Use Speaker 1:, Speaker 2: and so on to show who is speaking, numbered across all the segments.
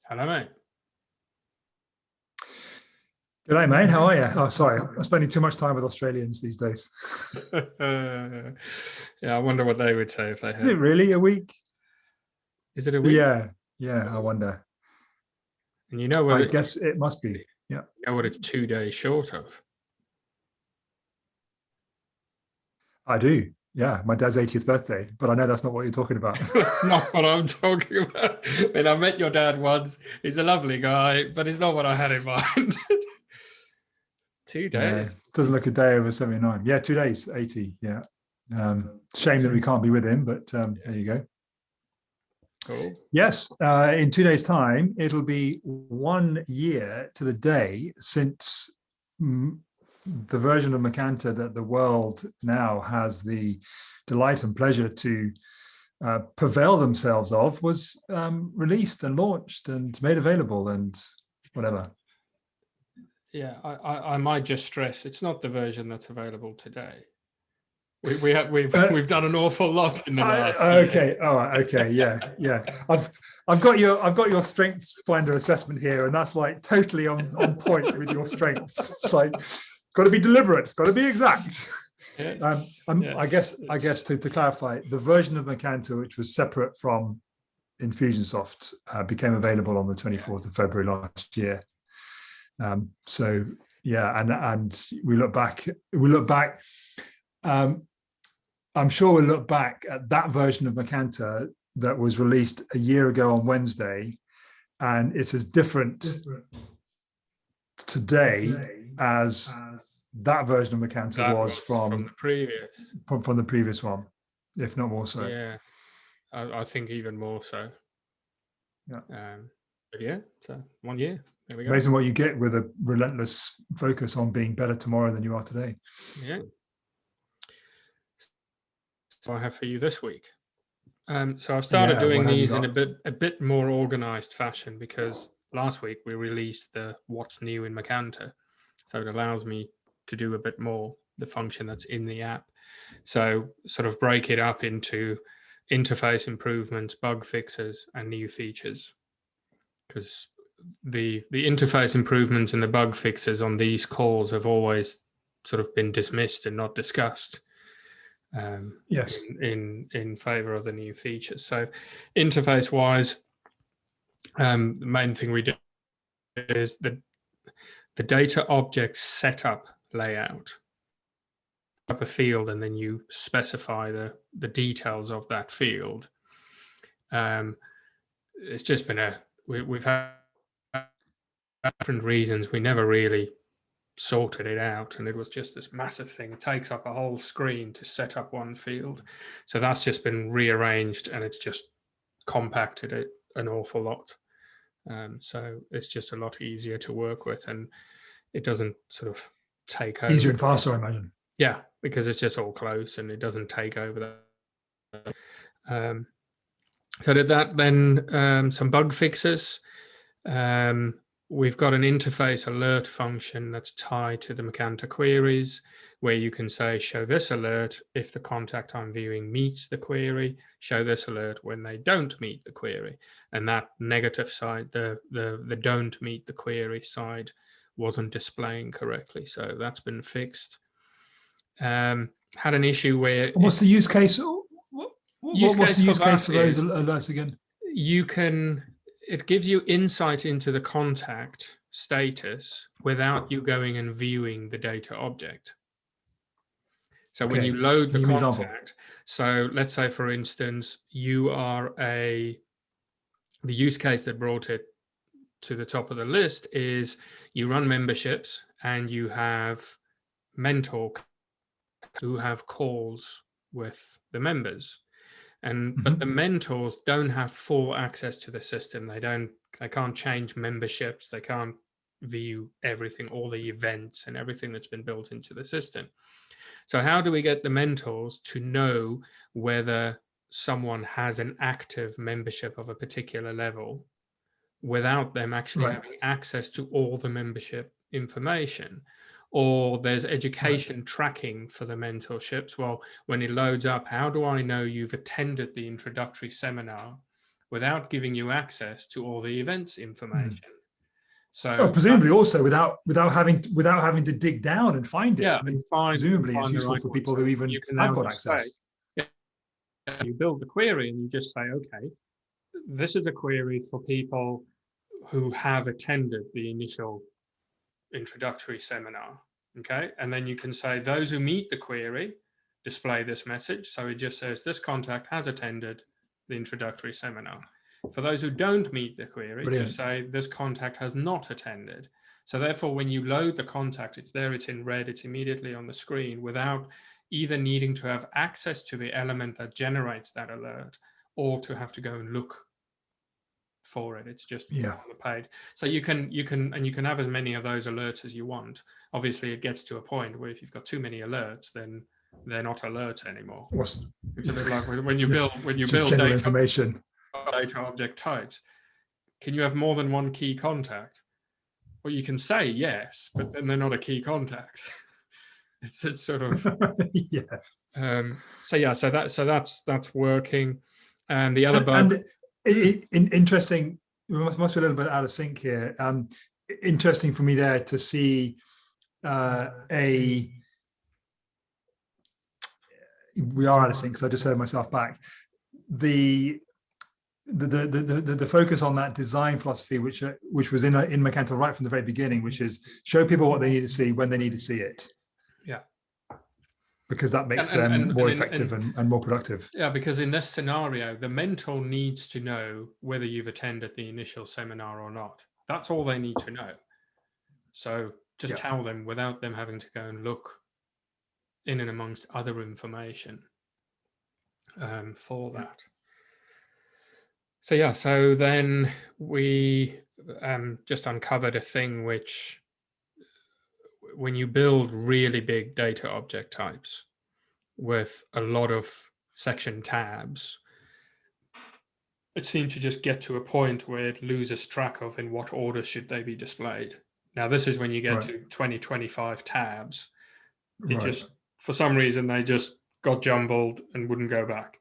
Speaker 1: Hello, mate.
Speaker 2: G'day, mate. How are you? Oh, sorry. I'm spending too much time with Australians these days.
Speaker 1: Yeah, I wonder what they would say if they
Speaker 2: Is it
Speaker 1: heard.
Speaker 2: really a week?
Speaker 1: Is it a week?
Speaker 2: Yeah, I wonder.
Speaker 1: And you know what
Speaker 2: I guess it must be. Yeah.
Speaker 1: You know what it's 2 days short of?
Speaker 2: I do. Yeah, my dad's 80th birthday, but I know that's not what you're talking about.
Speaker 1: That's not what I'm talking about. I mean, I met your dad once. He's a lovely guy, but it's not what I had in mind. 2 days.
Speaker 2: Yeah, doesn't look a day over 79. Yeah, 2 days, 80. Yeah. Shame that we can't be with him, but there you go.
Speaker 1: Cool.
Speaker 2: Yes, in 2 days' time, it'll be 1 year to the day since the version of Macanta that the world now has the delight and pleasure to prevail themselves of was released and launched and made available and whatever.
Speaker 1: Yeah, I might just stress it's not the version that's available today. We've done an awful lot in the last
Speaker 2: okay
Speaker 1: year.
Speaker 2: all right okay yeah I've got your strengths finder assessment here, and that's like totally on point with your strengths. It's like got to be deliberate, it's got to be exact. I guess to clarify, the version of Macanta which was separate from Infusionsoft became available on the 24th of February last year. So yeah, and we look back I'm sure we'll look back at that version of Macanta that was released a year ago on Wednesday, and it's as different today as that version of Macanta was from the previous one, if not more so.
Speaker 1: Yeah, I think even more so.
Speaker 2: Yeah.
Speaker 1: But yeah, so 1 year. There we go.
Speaker 2: Amazing what you get with a relentless focus on being better tomorrow than you are today.
Speaker 1: Yeah. So I have for you this week. So I've started doing these in a bit more organized fashion, because last week we released the what's new in Macanta. So it allows me to do a bit more the function that's in the app. So sort of break it up into interface improvements, bug fixes, and new features. Because the interface improvements and the bug fixes on these calls have always sort of been dismissed and not discussed.
Speaker 2: Yes.
Speaker 1: In favor of the new features. So interface wise, the main thing we do is the data object setup layout. Up a field and then you specify the details of that field. It's just been we've had different reasons. We never really sorted it out, and it was just this massive thing. It takes up a whole screen to set up one field. So that's just been rearranged, and it's just compacted it an awful lot. So it's just a lot easier to work with, and it doesn't sort of take over.
Speaker 2: Easier and faster, I imagine.
Speaker 1: Yeah, because it's just all close and it doesn't take over that. So did that, then some bug fixes. We've got an interface alert function that's tied to the Macanta queries, where you can say, show this alert if the contact I'm viewing meets the query, show this alert when they don't meet the query. And that negative side, the don't meet the query side, wasn't displaying correctly. So that's been fixed. Had an issue where...
Speaker 2: What's the use case? What's the use case for those alerts again?
Speaker 1: It gives you insight into the contact status without you going and viewing the data object. So when you load the contact, so let's say, for instance, you are the use case that brought it to the top of the list is you run memberships and you have mentor who have calls with the members. But the mentors don't have full access to the system. They can't change memberships. They can't view everything, all the events and everything that's been built into the system. So how do we get the mentors to know whether someone has an active membership of a particular level without them actually having access to all the membership information? Or there's education tracking for the mentorships. Well, when it loads up, how do I know you've attended the introductory seminar without giving you access to all the events information.
Speaker 2: So presumably also without having to dig down and find it.
Speaker 1: Yeah,
Speaker 2: I mean,
Speaker 1: find
Speaker 2: it's useful for people who even have got access.
Speaker 1: You build the query and you just say, okay, this is a query for people who have attended the initial introductory seminar. Okay, and then you can say those who meet the query display this message. So it just says this contact has attended the introductory seminar. For those who don't meet the query, just say this contact has not attended. So therefore, when you load the contact, it's there, it's in red, it's immediately on the screen without either needing to have access to the element that generates that alert or to have to go and look for it. It's just on the page. So you can have as many of those alerts as you want. Obviously, it gets to a point where if you've got too many alerts, then they're not alerts anymore. It's a bit like when you build
Speaker 2: general information.
Speaker 1: Data object types. Can you have more than one key contact? Well, you can say yes, but then they're not a key contact. it's sort of So that's working. And the other bug.
Speaker 2: Interesting. We must be a little bit out of sync here. Interesting for me there to see we are out of sync because I just heard myself back. The focus on that design philosophy, which was in Macanta right from the very beginning, which is show people what they need to see when they need to see it.
Speaker 1: Yeah.
Speaker 2: Because that makes them more effective and more productive.
Speaker 1: Yeah, because in this scenario, the mentor needs to know whether you've attended the initial seminar or not. That's all they need to know. So just tell them without them having to go and look in and amongst other information for that. So so then we just uncovered a thing which, when you build really big data object types with a lot of section tabs, it seemed to just get to a point where it loses track of in what order should they be displayed. Now, this is when you get to 20, 25 tabs. It just, for some reason, they just got jumbled and wouldn't go back.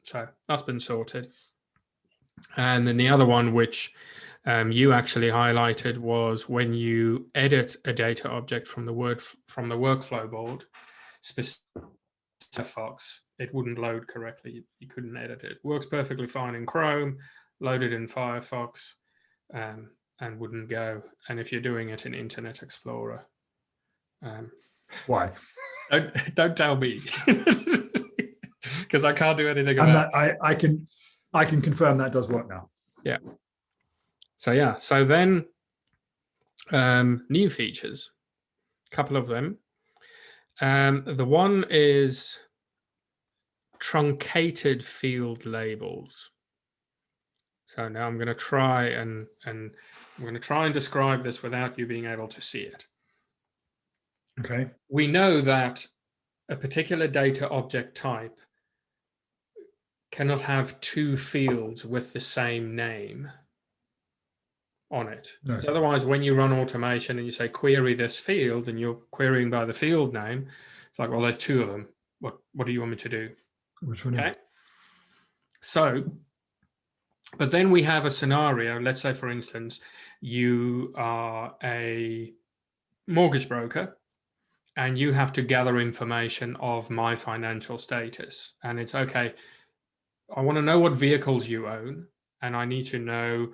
Speaker 1: So that's been sorted. And then the other one, which you actually highlighted, was when you edit a data object from the workflow board, specifically FireFox, it wouldn't load correctly. You couldn't edit it. Works perfectly fine in Chrome, loaded in Firefox, and wouldn't go. And if you're doing it in Internet Explorer,
Speaker 2: why?
Speaker 1: Don't tell me, because I can't do anything about
Speaker 2: it. I can confirm that does work now.
Speaker 1: Yeah. So then new features, a couple of them. The one is truncated field labels. So now I'm going to try and describe this without you being able to see it.
Speaker 2: Okay.
Speaker 1: We know that a particular data object type cannot have two fields with the same name on it. No. Because otherwise, when you run automation and you say query this field and you're querying by the field name, it's like, well, there's two of them. What do you want me to do?
Speaker 2: Which one?
Speaker 1: Okay. So, but then we have a scenario. Let's say, for instance, you are a mortgage broker and you have to gather information of my financial status. And it's okay, I want to know what vehicles you own, and I need to know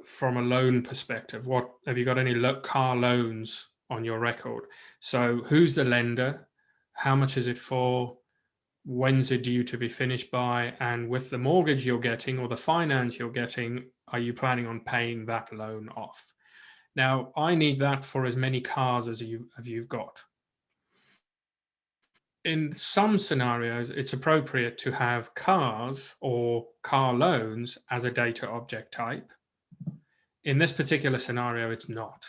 Speaker 1: from a loan perspective, what have you got any car loans on your record? So who's the lender? How much is it for? When's it due to be finished by? And with the mortgage you're getting or the finance you're getting, are you planning on paying that loan off? Now, I need that for as many cars as you've got. In some scenarios, it's appropriate to have cars or car loans as a data object type. In this particular scenario, it's not.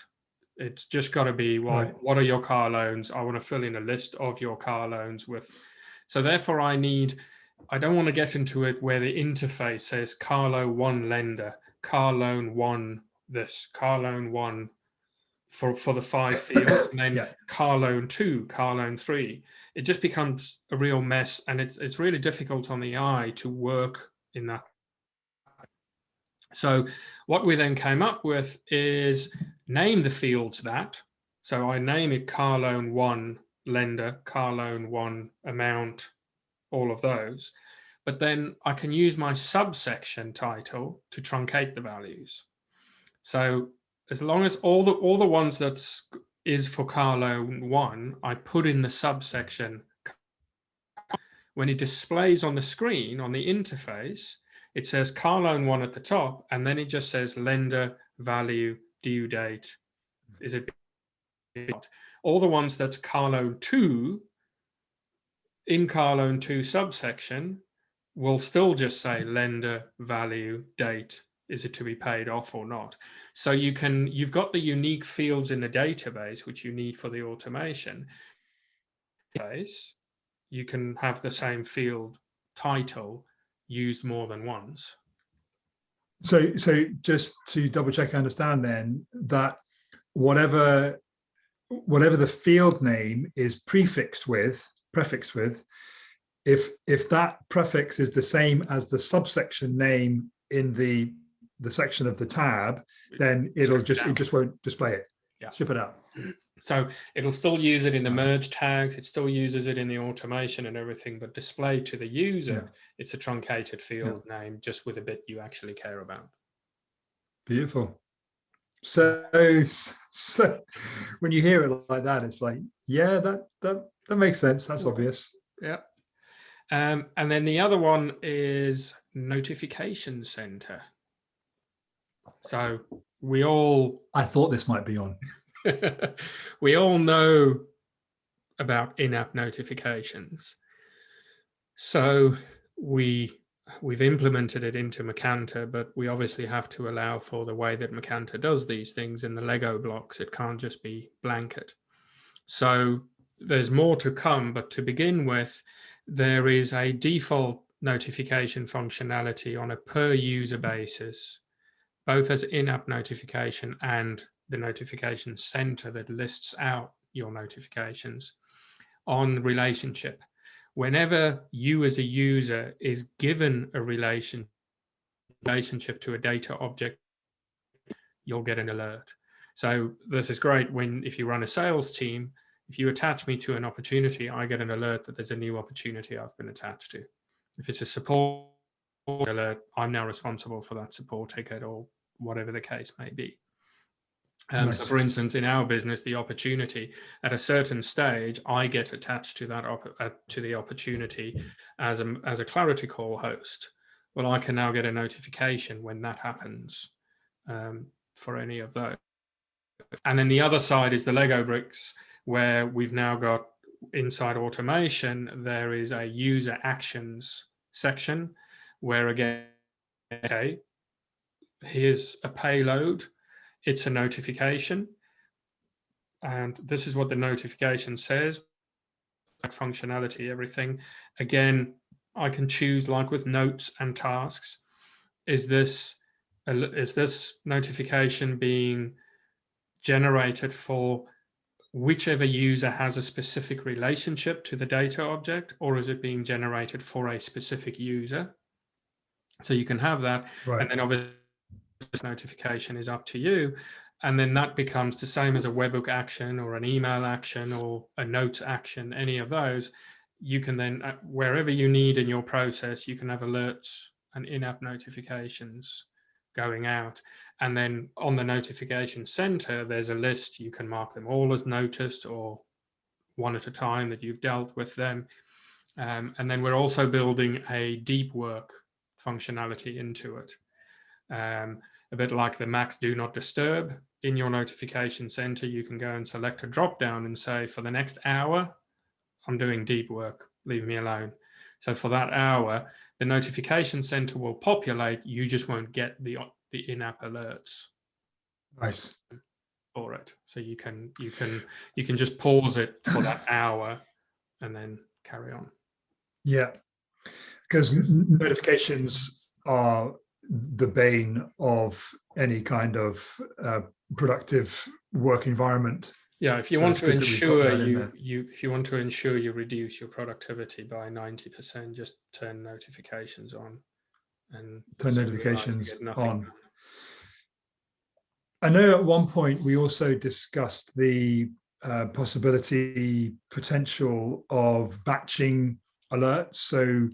Speaker 1: It's just got to be, well, what are your car loans? I want to fill in a list of your car loans with. So therefore, I don't want to get into it where the interface says car loan one lender, car loan one this, car loan one for the 5 fields, and then car loan 2, car loan 3. It just becomes a real mess, and it's really difficult on the eye to work in that. So what we then came up with is name the fields that. So I name it car loan 1 lender, car loan 1 amount, all of those. But then I can use my subsection title to truncate the values. So as long as all the ones that is for car loan 1, I put in the subsection. When it displays on the screen, on the interface, it says car loan 1 at the top, and then it just says lender, value, due date. Is it all the ones that's car loan 2 in car loan 2 subsection will still just say lender, value, date. Is it to be paid off or not? So you've got the unique fields in the database which you need for the automation. You can have the same field title used more than once.
Speaker 2: So just to double check, I understand then that whatever the field name is prefixed with, if that prefix is the same as the subsection name in the section of the tab, then it just won't display it. Yeah. Ship it out.
Speaker 1: So it'll still use it in the merge tags, it still uses it in the automation and everything, but display to the user, it's a truncated field name just with a bit you actually care about.
Speaker 2: Beautiful. So when you hear it like that, it's like, yeah, that makes sense. That's obvious.
Speaker 1: Yeah. And then the other one is notification center. So I
Speaker 2: thought this might be on.
Speaker 1: We all know about in-app notifications. So we've implemented it into Macanta, but we obviously have to allow for the way that Macanta does these things in the Lego blocks. It can't just be blanket. So there's more to come, but to begin with, there is a default notification functionality on a per user basis, both as in-app notification and the notification center that lists out your notifications on relationship. Whenever you as a user is given a relationship to a data object, you'll get an alert. So this is great if you run a sales team, if you attach me to an opportunity, I get an alert that there's a new opportunity I've been attached to. If it's a support alert, I'm now responsible for that support ticket or whatever the case may be. Nice. So for instance, in our business, the opportunity at a certain stage, I get attached to that to the opportunity as a Clarity Call host. Well, I can now get a notification when that happens for any of those. And then the other side is the Lego bricks, where we've now got inside automation, there is a user actions section where again, okay, here's a payload. It's a notification, and this is what the notification says, functionality, everything. Again, I can choose, like with notes and tasks, is this notification being generated for whichever user has a specific relationship to the data object, or is it being generated for a specific user? So you can have that, right. And then obviously this notification is up to you, and then that becomes the same as a webhook action or an email action or a notes action. Any of those, you can then wherever you need in your process, you can have alerts and in-app notifications going out, and then on the notification center there's a list. You can mark them all as noticed or one at a time that you've dealt with them, and then we're also building a deep work functionality into it. A bit like the Max Do Not Disturb. In your notification center, you can go and select a drop down and say, for the next hour, I'm doing deep work, leave me alone. So for that hour, the notification center will populate. You just won't get the in-app alerts.
Speaker 2: Nice.
Speaker 1: For it. So you can just pause it for that hour and then carry on.
Speaker 2: Yeah, because notifications are the bane of any kind of productive work environment.
Speaker 1: Yeah, if you want to ensure you reduce your productivity by 90%, just turn notifications on. and
Speaker 2: turn
Speaker 1: soon realize you
Speaker 2: notifications
Speaker 1: get nothing
Speaker 2: on.
Speaker 1: done.
Speaker 2: I know at one point we also discussed the potential of batching alerts. So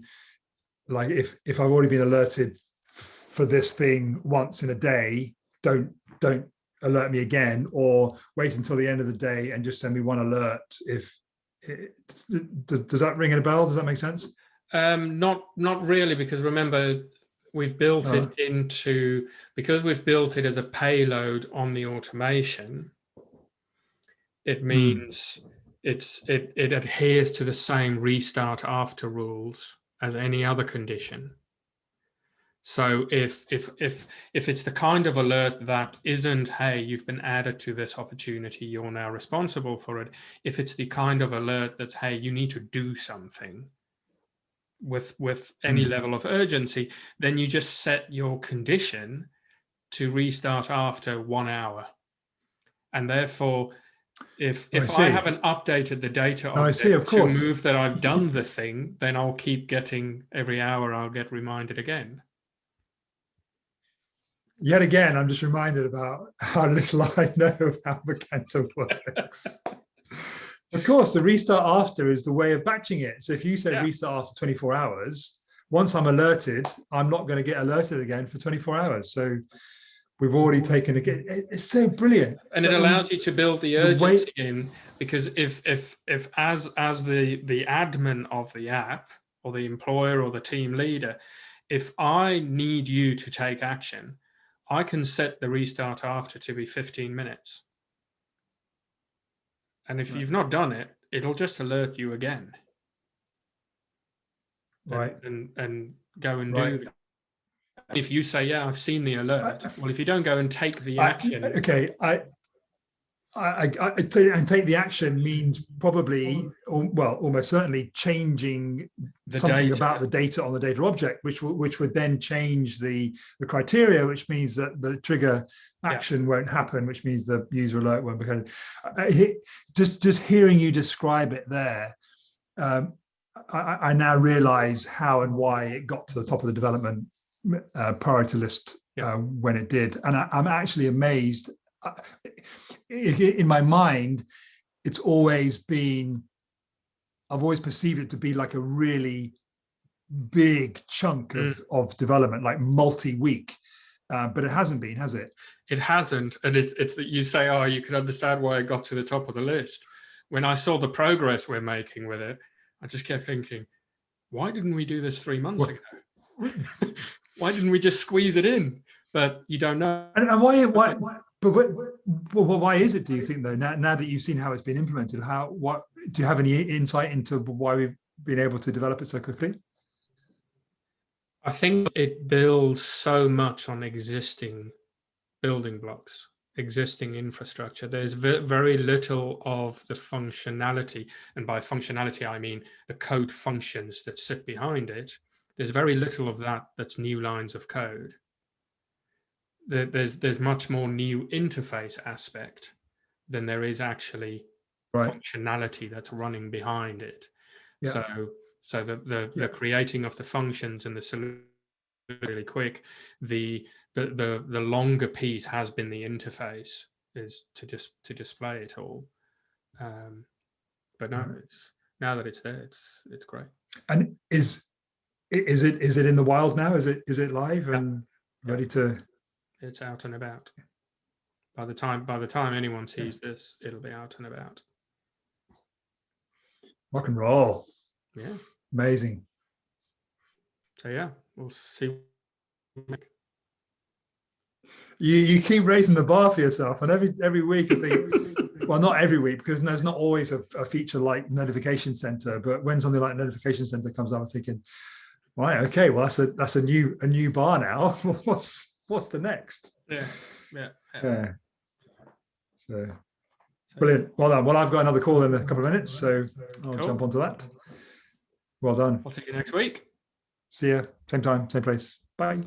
Speaker 2: like if I've already been alerted for this thing once in a day, don't alert me again, or wait until the end of the day and just send me one alert. Does that ring a bell? Does that make sense?
Speaker 1: Not really, because remember, we've built it into, because we've built it as a payload on the automation, it means it adheres to the same restart after rules as any other condition. So if it's the kind of alert that isn't, hey, you've been added to this opportunity, you're now responsible for it. If it's the kind of alert that's, hey, you need to do something with any level of urgency, then you just set your condition to restart after 1 hour. And therefore, if I haven't updated the data object to move that I've done the thing, then I'll keep getting, every hour I'll get reminded again.
Speaker 2: Yet again, I'm just reminded about how little I know of how Macanta works. Of course, the restart after is the way of batching it. So if you say restart after 24 hours, once I'm alerted, I'm not going to get alerted again for 24 hours. So we've already taken it. It's so brilliant.
Speaker 1: And it allows you to build the urgency in, because if as the admin of the app, or the employer or the team leader, if I need you to take action, I can set the restart after to be 15 minutes. And if you've not done it, it'll just alert you again. And go and do that. If you say, yeah, I've seen the alert, well, if you don't go and take the action.
Speaker 2: Okay, and take the action means probably, or well, almost certainly changing something about the data on the data object, which would then change the criteria, which means that the trigger action won't happen, which means the user alert won't become. Just hearing you describe it there, I now realize how and why it got to the top of the development priority list when it did, and I'm actually amazed. In my mind, it's always been, I've always perceived it to be like a really big chunk of development, like multi-week, but it hasn't been, has it?
Speaker 1: It hasn't, and it's that you say, oh, you can understand why it got to the top of the list. When I saw the progress we're making with it, I just kept thinking, why didn't we do this 3 months ago? Why didn't we just squeeze it in? But you don't know.
Speaker 2: And why? But why is it, do you think, though, now that you've seen how it's been implemented, do you have any insight into why we've been able to develop it so quickly?
Speaker 1: I think it builds so much on existing building blocks, existing infrastructure. There's very little of the functionality, and by functionality I mean the code functions that sit behind it. There's very little of that that's new lines of code. There's much more new interface aspect than there is actually functionality that's running behind it. So the creating of the functions and the solution really quick. The longer piece has been the interface, is to display it all. But no, now that it's there, it's great.
Speaker 2: And is it in the wild now? Is it live and ready to?
Speaker 1: It's out and about. By the time anyone sees this, it'll be out and about.
Speaker 2: Rock and roll.
Speaker 1: Yeah.
Speaker 2: Amazing.
Speaker 1: So yeah, we'll see.
Speaker 2: You keep raising the bar for yourself, and every week I think, well, not every week, because there's not always a feature like Notification Center, but when something like Notification Center comes up, I was thinking, right, okay, well that's a new bar now. What's the next? Yeah. So brilliant. Well done. Well, I've got another call in a couple of minutes, so I'll jump onto that. Well done.
Speaker 1: I'll see you next week.
Speaker 2: See you. Same time, same place. Bye.